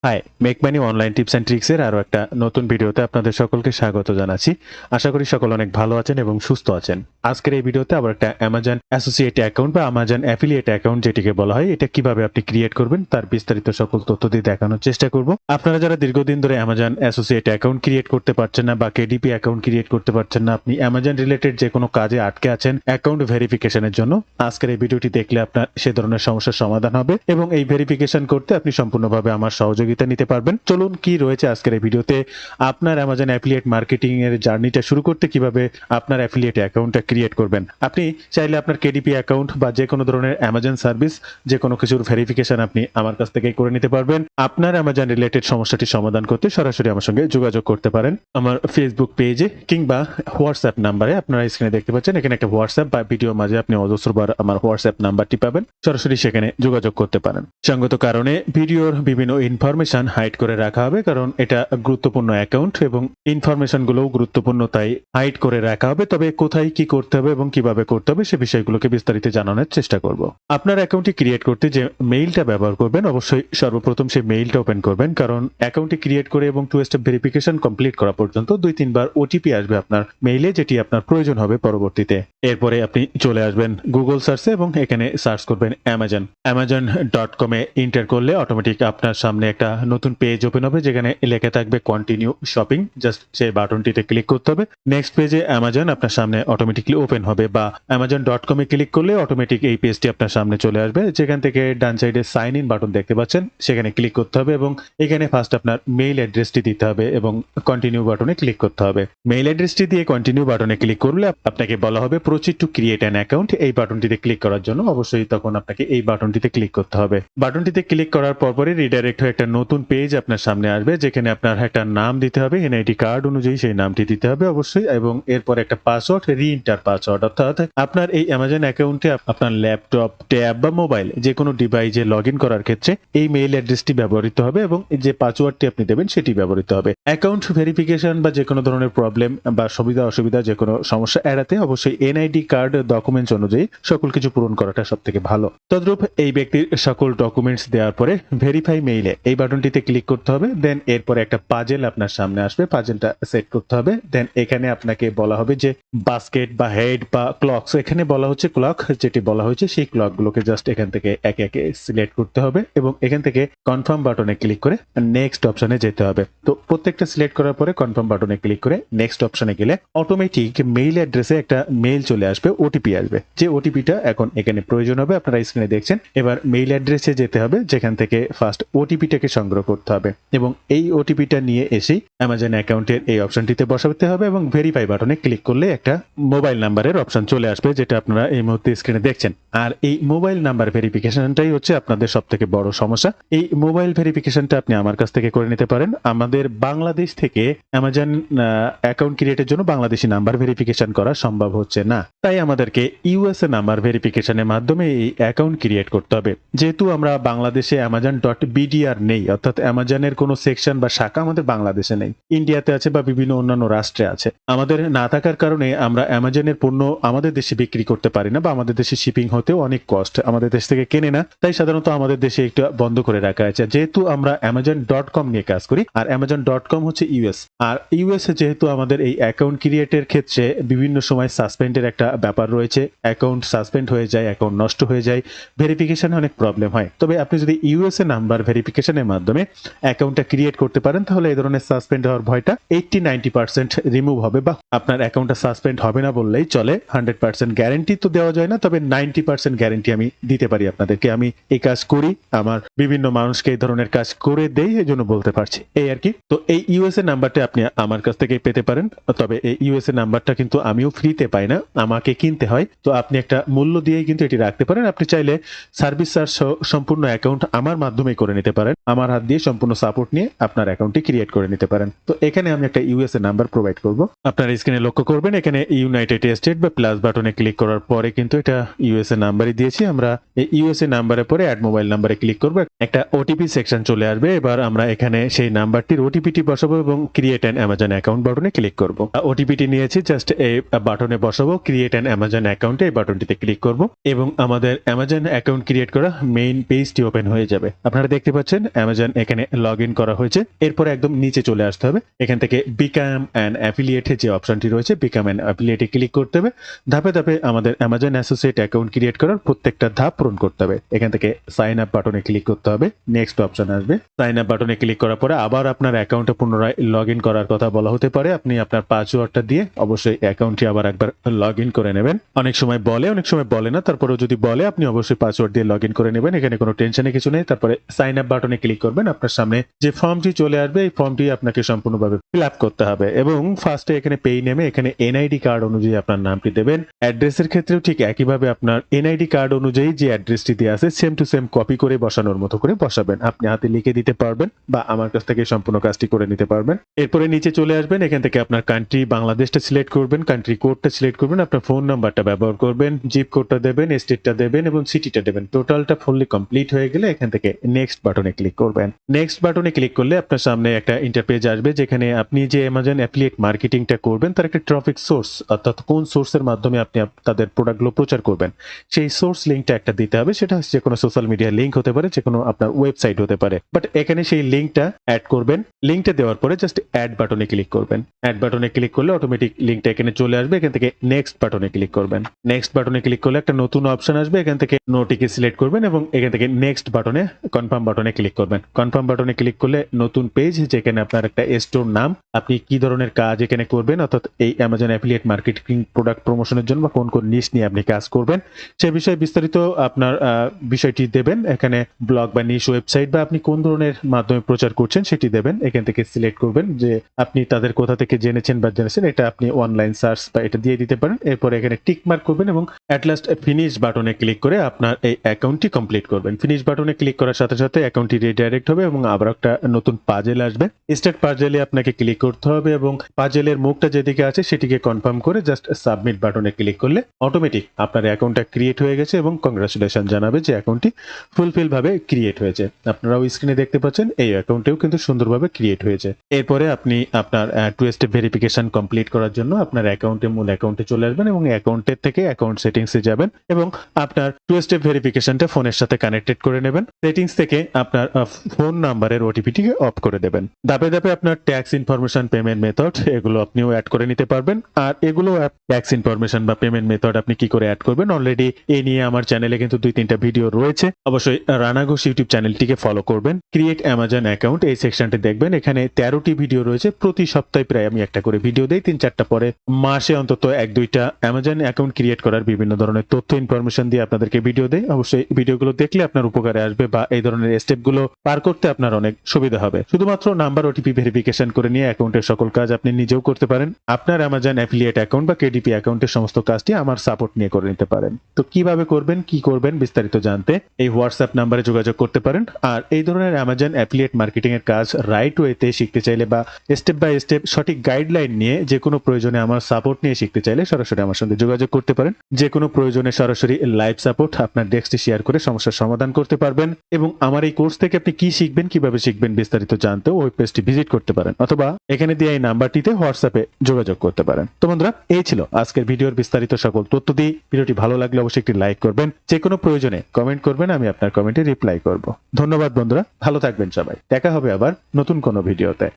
High, make money online tips and ট্রিক্সের আরও একটা নতুন ভিডিওতে আপনাদের সকলকে স্বাগত জানাচ্ছি। আশা করি সকল অনেক ভালো আছেন এবং সুস্থ আছেন। আজকের এই ভিডিওতে আবার একটা অ্যামাজন অ্যাসোসিয়েট অ্যাকাউন্ট বা অ্যামাজন অ্যাফিলিয়েট অ্যাকাউন্ট যেটিকে বলা হয়, এটা কিভাবে আপনি ক্রিয়েট করবেন তার বিস্তারিত সকল তথ্য দিয়ে দেখানোর চেষ্টা করব। আপনারা যারা দীর্ঘদিন ধরে অ্যামাজন অ্যাসোসিয়েট অ্যাকাউন্ট ক্রিয়েট করতে পারছেন না বা কেডিপি অ্যাকাউন্ট ক্রিয়েট করতে পারছেন না, আপনি অ্যামাজন রিলেটেড যে কোনো কাজে আটকে আছেন অ্যাকাউন্ট ভেরিফিকেশনের জন্য, আজকের এই ভিডিওটি দেখলে আপনার সে ধরনের সমস্যার সমাধান হবে এবং এই ভেরিফিকেশন করতে আপনি সম্পূর্ণভাবে আমার সহযোগিতা নিতে পারবেন। চলুন কি রয়েছে আজকের এই ভিডিওতে। আপনার অ্যামাজন অ্যাফিলিয়েট মার্কেটিং এর জার্নিটা শুরু করতে কিভাবে আপনার অ্যাফিলিয়েট অ্যাকাউন্টটা ক্রিয়েট করবেন। আপনি চাইলে আপনার কেডিপি অ্যাকাউন্ট বা যে কোনো ধরনের অ্যামাজন সার্ভিস যে কোনো কিছুর ভেরিফিকেশন আপনি আমার কাছ থেকে করে নিতে পারবেন। আপনার অ্যামাজন রিলেটেড সমস্যাটি সমাধান করতে সরাসরি আমার সঙ্গে যোগাযোগ করতে পারেন আমার ফেসবুক পেজে কিংবা হোয়াটসঅ্যাপ নাম্বারে। আপনারা স্ক্রিনে দেখতে পাচ্ছেন এখানে একটা হোয়াটসঅ্যাপ বা ভিডিওর মাঝে আপনি অজস্রবার আমার হোয়াটসঅ্যাপ নাম্বারটি পাবেন, সরাসরি সেখানে যোগাযোগ করতে পারেন। সঙ্গত কারণে ভিডিওর বিভিন্ন ইনফরমেশন হাইড করে রাখা হবে, কারণ এটা গুরুত্বপূর্ণ অ্যাকাউন্ট এবং ইনফরমেশন গুলোও গুরুত্বপূর্ণ, তাই হাইড করে রাখা হবে। তবে কোথায় কি করতে হবে এবং কিভাবে করতে হবে সে বিষয়গুলোকে বিস্তারিত জানানোর চেষ্টা করব। আপনার অ্যাকাউন্টটি ক্রিয়েট করতে যে মেইলটা ব্যবহার করবেন, অবশ্যই সর্বপ্রথম সেই মেইলটা ওপেন করবেন, কারণ অ্যাকাউন্টটি ক্রিয়েট করে এবং 2 স্টেপ ভেরিফিকেশন কমপ্লিট করা পর্যন্ত 2-3 বার ওটিপি আসবে আপনার মেইলে, যেটি আপনার প্রয়োজন হবে পরবর্তীতে। এরপরে আপনি চলে আসবেন গুগল সার্চে এবং এখানে সার্চ করবেন amazon.com এ এন্টার করলে অটোমেটিক আপনার সামনে একটা নতুন পেজ ওপেন হবে যেখানে লেখা থাকবে কন্টিনিউ শপিং। জাস্ট সেই বাটনটিতে ক্লিক করতে হবে। নেক্সট পেজে অ্যামাজন আপনার সামনে অটোমেটিকলি ওপেন হবে, বা amazon.com এ ক্লিক করলে অটোমেটিক এই পেজটি আপনার সামনে চলে আসবে, যেখান থেকে ডান সাইডে সাইন ইন বাটন দেখতে পাচ্ছেন সেখানে ক্লিক করতে হবে এবং এখানে ফার্স্ট আপনার মেইল অ্যাড্রেসটি দিতে হবে এবং কন্টিনিউ বাটনে ক্লিক করতে হবে। মেইল অ্যাড্রেসটি দিয়ে কন্টিনিউ বাটনে ক্লিক করলে আপনাকে বলা হবে proceed to create an account. এই বাটনটিতে ক্লিক করার জন্য অবশ্যই তখন আপনাকে এই বাটনটিতে ক্লিক করতে হবে। বাটনটিতে ক্লিক করার পরপরই রিডাইরেক্ট হয়ে একটা নতুন পেজ আপনার সামনে আসবে, যেখানে আপনার একটা নাম দিতে হবে, এনআইডি কার্ড অনুযায়ী সেই নামটি দিতে হবে অবশ্যই, এবং এরপর একটা পাসওয়ার্ড, রিএন্টার পাসওয়ার্ড। অর্থাৎ আপনার এই অ্যামাজন অ্যাকাউন্টে আপনার ল্যাপটপ, ট্যাব বা মোবাইল যে কোনো ডিভাইসে লগ ইন করার ক্ষেত্রে এই মেইল অ্যাড্রেসটি ব্যবহৃত হবে এবং যে পাসওয়ার্ডটি আপনি দেবেন সেটি ব্যবহৃত হবে। অ্যাকাউন্ট ভেরিফিকেশন বা যে কোনো ধরনের প্রবলেম বা সুবিধা অসুবিধা যে কোনো সমস্যা এড়াতে অবশ্যই এনআইডি কার্ড ডকুমেন্টস অনুযায়ী সকল কিছু পূরণ করাটা সব থেকে ভালো। তদ্রূপ এই ব্যক্তির সকল ডকুমেন্টস দেওয়ার পরে ভেরিফাই মেইলে এই বাটনটিতে ক্লিক করতে হবে। দেন এরপরে একটা পাজেল আপনার সামনে আসবে, পাজেলটা সেট করতে হবে। দেন এখানে আপনাকে বলা হবে যে বাস্কেট বা হেড বা ক্লক, এখানে বলা হচ্ছে ক্লক, যেটি বলা হয়েছে সেই ক্লকগুলোকে জাস্ট এখান থেকে একে একে সিলেক্ট করতে হবে এবং এখান থেকে কনফার্ম বাটনে ক্লিক করে নেক্সট অপশনে যেতে হবে। তো প্রত্যেকটা সিলেক্ট করার পরে কনফার্ম বাটনে ক্লিক করে নেক্সট অপশনে গেলে অটোমেটিক মেইল অ্যাড্রেসে একটা মেইল চলে আসবে, ওটিপি আসবে, যে ওটিপিটা এখন এখানে প্রয়োজন হবে। আপনারা স্ক্রিনে দেখছেন। এবার মেইল অ্যাড্রেসে যেতে হবে, যেখান থেকে ফার্স্ট ওটিপিটাকে সংগ্রহ করতে হবে এবং এই ওটিপিটা নিয়ে এসেই অ্যামাজন অ্যাকাউন্টের এই অপশনটিতে বসাতে হবে এবং ভেরিফাই বাটনে ক্লিক করলে একটা মোবাইল নাম্বারের অপশন চলে আসবে, যেটা আপনারা এই মুহূর্তে স্ক্রিনে দেখছেন। আর এই মোবাইল নাম্বার ভেরিফিকেশনটাই হচ্ছে আপনাদের সবথেকে বড় সমস্যা। এই মোবাইল ভেরিফিকেশনটা আপনি আমার কাছ থেকে করে নিতে পারেন। আমাদের বাংলাদেশ থেকে অ্যামাজন অ্যাকাউন্ট ক্রিয়েটের জন্য বাংলাদেশি নাম্বার ভেরিফিকেশন করা সম্ভব হচ্ছে না, তাই আমাদেরকে ইউএসএ নাম্বার ভেরিফিকেশনের মাধ্যমে এই অ্যাকাউন্ট ক্রিয়েট করতে হবে। যেহেতু আমরা বাংলাদেশে amazon.bdr নেই, অর্থাৎ অ্যামাজনের কোনো সেকশন বা শাখা আমাদের বাংলাদেশে নেই, ইন্ডিয়াতে আছে বা বিভিন্ন অন্যান্য রাষ্ট্রে আছে। আমাদের না থাকার কারণে আমরা অ্যামাজনের পণ্য আমাদের দেশে বিক্রি করতে পারি না, বা আমাদের দেশে শিপিং হতেও অনেক কষ্ট, আমাদের দেশ থেকে কেনে না, তাই সাধারণত আমাদের দেশে একটু বন্ধ করে রাখা আছে। যেহেতু আমরা amazon.com নিয়ে কাজ করি আর amazon.com হচ্ছে ইউএস, আর ইউএসএ যেহেতু আমাদের এই অ্যাকাউন্ট ক্রিয়েটের ক্ষেত্রে বিভিন্ন সময় সাসপেন্ডের একটা ব্যাপার রয়েছে, অ্যাকাউন্ট সাসপেন্ড হয়ে যায়, অ্যাকাউন্ট নষ্ট হয়ে যায়, ভেরিফিকেশনে অনেক প্রবলেম হয়। তবে আপনি যদি ইউএসএ নাম্বার ভেরিফিকেশনের মাধ্যমে অ্যাকাউন্টটা ক্রিয়েট করতে পারেন, তাহলে এই ধরনের সাসপেন্ড হওয়ার ভয়টা 80-90% রিমুভ হবে, বা আপনার অ্যাকাউন্টটা সাসপেন্ড হবে না বললেই চলে। 100% গ্যারেন্টি তো দেওয়া যায় না, তবে 90% গ্যারেন্টি আমি দিতে পারি আপনাদেরকে। আমি এই কাজ করি, আমার বিভিন্ন মানুষকে এই ধরনের কাজ করে দেই, এই জন্য বলতে পারছি, এই আর কি। তো এই ইউএসএ নাম্বারটা আপনি আমার কাছ থেকে পেতে পারেন, তবে এই ইউএসএ নাম্বারটা কিন্তু আমিও ফ্রিতে পাই না, আমাকে কিনতে হয়। তো আপনি একটা মূল্য দিয়েই কিন্তু এটি রাখতে পারেন। আপনি চাইলে সার্ভিস চার্জ সম্পূর্ণ অ্যাকাউন্ট আমার মাধ্যমে করে নিতে পারেন, আমার হাত দিয়ে সম্পূর্ণ সাপোর্ট নিয়ে আপনার অ্যাকাউন্টটি ক্রিয়েট করে নিতে পারেন। তো এখানে আমি একটা ইউএসএ নাম্বার প্রোভাইড করব। আপনার স্ক্রিনে লক্ষ্য করবেন এখানে ইউনাইটেড স্টেট বা প্লাস বাটনে ক্লিক করার পরে কিন্তু এটা ইউএসএ নাম্বারই দিয়েছি। আমরা এই ইউএসএ নাম্বারের পরে অ্যাড মোবাইল নাম্বারে ক্লিক করব, একটা ওটিপি সেকশন চলে আসবে। এবার আমরা এখানে সেই নাম্বারটির ওটিপিটি বসাবো এবং ক্রিয়েট অ্যান অ্যামাজন অ্যাকাউন্ট বাটনে ক্লিক করব। ওটিপিটি নিয়েছি, জাস্ট এই বাটনে বসাবো, ক্রিয়েট অ্যান অ্যামাজন অ্যাকাউন্টে এই বাটনটিতে ক্লিক করব এবং আমাদের অ্যামাজন অ্যাকাউন্ট ক্রিয়েট করা মেইন পেজটি ওপেন হয়ে যাবে। আপনারা দেখতে পাচ্ছেন অ্যামাজন এখানে লগ ইন করা হয়েছে। এরপরে একদম নিচে চলে আসতে হবে। এখান থেকে বিকাম অ্যান অ্যাফিলিয়েট যে অপশনটি রয়েছে, বিকাম অ্যান অ্যাফিলিয়েটে ক্লিক করতে হবে। ধাপে ধাপে আমাদের অ্যামাজন অ্যাসোসিয়েট অ্যাকাউন্ট ক্রিয়েট করার প্রত্যেকটা ধাপ পূরণ করতে হবে। এখান থেকে সাইন আপ বাটনে ক্লিক করতে হবে। নেক্সট অপশন আসবে। সাইন আপ বাটনে ক্লিক করার পরে আবার আপনার অ্যাকাউন্টে পুনরায় লগ ইন করার কথা বলা হতে পারে। আপনি আপনার পাসওয়ার্ডটা দিয়ে অবশ্যই অ্যাকাউন্টটি আবার একবার লগ ইন করে নেবেন। অনেক সময় বলে, অনেক সময় বলে না। তারপরেও যদি বলে আপনি অবশ্যই পাসওয়ার্ড দিয়ে লগ ইন করে নেবেন। এখানে কোনো টেনশনের কিছু নেই। তারপরে সাইন আপ বাটনে ক্লিক করবেন। আপনার সামনে যে ফর্মটি চলে আসবে, এই ফর্মটি আপনাকে সম্পূর্ণভাবে ফিল আপ করতে হবে এবং ফার্স্টে এখানে পেই নেমে এখানে এনআইডি কার্ড অনুযায়ী আপনার নামটি দেবেন। অ্যাড্রেসের ক্ষেত্রেও ঠিক একইভাবে আপনার এনআইডি কার্ড অনুযায়ী যে অ্যাড্রেসটি দেওয়া আছে সেম টু সেম কপি করে বসানোর মতো করে বসাবেন। আপনি হাতে লিখে দিতে পারবেন বা আমার কাছ থেকে সম্পূর্ণ কাজটি করে নিতে পারবেন। এরপরে নিচে চলে আসবেন। এখান থেকে আপনার কান্ট্রি বাংলাদেশটা সিলেক্ট করবেন, কান্ট্রি কোডটা সিলেক্ট করবেন, আপনার ফোন নাম্বারটা ব্যবহার করবেন, জিপ কোডটা দেবেন, স্টেটটা দেবেন এবং সিটিটা দেবেন। টোটালটা ফুললি কমপ্লিট হয়ে গেলে এখান থেকে নেক্সট বাটনে ক্লিক করবেন। নেক্সট বাটনে ক্লিক করলে আপনার সামনে একটা ইন্টারপেজ আসবে যেখানে আপনি যে অ্যামাজন অ্যাফিলিয়েট মার্কেটিংটা করবেন তার একটা ট্রাফিক সোর্স, অর্থাৎ কোন সোর্সের মাধ্যমে আপনি তাদের প্রোডাক্টগুলো প্রচার করবেন সেই সোর্স লিঙ্কটা একটা দিতে হবে। সেটা যে কোনো সোশ্যাল মিডিয়া লিঙ্ক হতে পারে, যে কোনো আপনার ওয়েবসাইট হতে পারে। বাট এখানে সেই লিঙ্কটা অ্যাড করবেন। লিঙ্কটা দেওয়ার পরে জাস্ট অ্যাড বাটনে ক্লিক করবেন। অ্যাড বাটনে ক্লিক করলে অটোমেটিক লিঙ্কটা এখানে চলে আসবে। এখান থেকে নেক্সট বাটনে ক্লিক করবেন। নেক্সট বাটনে ক্লিক করলে একটা নতুন অপশন আসবে। এখান থেকে নোটিকে সিলেক্ট করবেন এবং এখান থেকে নেক্সট বাটনে কনফার্ম বাটনে ক্লিক করবেন। কনফার্ম বাটনে ক্লিক করলে নতুন পেজ, যেখানে আপনার একটা স্টোর নাম, আপনি কি ধরনের কাজ এখানে করবেন, অর্থাৎ এই অ্যামাজন অ্যাফিলিয়েট মার্কেটিং প্রোডাক্ট প্রমোশনের জন্য বা কোন কোন নিশ নিয়ে আপনি কাজ করবেন সে বিষয়ে বিস্তারিত আপনার বিষয়টি দেবেন। এখানে ব্লগ বা নিশ ওয়েবসাইট বা আপনি কোন ধরনের মাধ্যমে প্রচার করছেন সেটি দেবেন। এখান থেকে সিলেক্ট করবেন যে আপনি তাদের কোথা থেকে জেনেছেন বা জেনেছেন, এটা আপনি অনলাইন সার্চ বা এটা দিয়ে দিতে পারেন। এরপর এখানে টিক মার্ক করবেন এবং অ্যাট লাস্ট ফিনিশ বাটনে ক্লিক করে আপনার এই অ্যাকাউন্টটি কমপ্লিট করবেন। ফিনিশ বাটনে ক্লিক করার সাথে সাথে অ্যাকাউন্টটি রিডাইরেক্ট হবে এবং আবার একটা নতুন পাজেল আসবে। স্টার্ট পাজেলে আপনাকে ক্লিক করতে হবে এবং পাজেলের মুখটা যেদিকে আছে সেটিকে কনফার্ম করে জাস্ট সাবমিট বাটনে ক্লিক করলে অটোমেটিক আপনার অ্যাকাউন্টটা ক্রিয়েট হয়ে গেছে এবং কংগ্রাচুলেশন জানাবে যে অ্যাকাউন্টটি ফুলফিল ভাবে ক্রিয়েট হয়েছে। আপনারাও স্ক্রিনে দেখতে পাচ্ছেন এই অ্যাকাউন্টেও কিন্তু সুন্দরভাবে ক্রিয়েট হয়েছে। এরপরে আপনি আপনার টু স্টেপ ভেরিফিকেশন কমপ্লিট করার জন্য আপনার মূল অ্যাকাউন্টে চলে আসবেন এবং অ্যাকাউন্টের থেকে অ্যাকাউন্ট সেটিংসে যাবেন এবং আপনার টু স্টেপ ভেরিফিকেশনটা ফোনের সাথে কানেক্টেড করে নেবেন। সেটিংস থেকে আপনার ফোন নাম্বারের ওটিপিটিকে অফ করে দেবেন। ধাপে ধাপে আপনার ট্যাক্স ইনফরমেশন, পেমেন্ট মেথড এগুলো আপনিও অ্যাড করে নিতে পারবেন। আর এগুলো ট্যাক্স ইনফরমেশন বা পেমেন্ট মেথড আপনি কি করে অ্যাড করবেন অলরেডি এ নিয়ে আমার চ্যানেলে কিন্তু 2-3টা ভিডিও রয়েছে। অবশ্যই রানা ঘোষ ইউটিউব চ্যানেলটিকে ফলো করবেন। ক্রিয়েট অ্যামাজন অ্যাকাউন্ট এই সেকশনটি দেখবেন। এখানে 13টি ভিডিও রয়েছে। প্রতি সপ্তাহে প্রায় আমি একটা করে ভিডিও দেই, 3-4টা পরে মাসে অন্তত 1-2টা অ্যামাজন অ্যাকাউন্ট ক্রিয়েট করার বিভিন্ন ধরনের তথ্য ইনফরমেশন দিয়ে আপনাদেরকে ভিডিও দেই। অবশ্যই ভিডিওগুলো দেখলে আপনার উপকারে আসবে বা এই ধরনের স্টেপগুলো পার করতে আপনার অনেক সুবিধা হবে। শুধুমাত্র নাম্বার ওটিপি ভেরিফিকেশন করে নিয়ে অ্যাকাউন্টের সকল কাজ আপনি নিজেও করতে পারেন। আপনার অ্যামাজন অ্যাফিলিয়েট অ্যাকাউন্ট বা কেডিপি অ্যাকাউন্টের সমস্ত কাজটি আমার সাপোর্ট নিয়ে করে নিতে পারেন। তো কিভাবে করবেন, কি করবেন বিস্তারিত জানতে এই হোয়াটসঅ্যাপ নাম্বারে যোগাযোগ করতে পারেন। আর এই ধরনের অ্যামাজন অ্যাফিলিয়েট মার্কেটিং এর কাজ রাইট ওয়েতে শিখতে চাইলে বা স্টেপ বাই স্টেপ সঠিক গাইডলাইন নিয়ে যে কোনো প্রয়োজনে আমার সাপোর্ট নিয়ে শিখতে চাইলে সরাসরি আমার সঙ্গে যোগাযোগ করতে পারেন। যে কোনো প্রয়োজনে সরাসরি লাইভ সাপোর্ট আপনার ডেস্কটি শেয়ার করে সমস্যার সমাধান করতে পারবেন এবং আমার এই কোর্স থেকে আপনি কি শিখবেন, কিভাবে শিখবেন বিস্তারিত জানতেও ওয়েব পেজটি ভিজিট করতে পারেন অথবা এখানে দিয়ে এই নাম্বারটিতে হোয়াটসঅ্যাপে যোগাযোগ করতে পারেন। তো বন্ধুরা, এই ছিল আজকের ভিডিওর বিস্তারিত সকল তথ্য দিয়ে। ভিডিওটি ভালো লাগলে অবশ্যই একটি লাইক করবেন। যে কোনো প্রয়োজনে কমেন্ট করবেন, আমি আপনার কমেন্টে রিপ্লাই করব। ধন্যবাদ বন্ধুরা, ভালো থাকবেন সবাই। দেখা হবে আবার নতুন কোনো ভিডিওতে।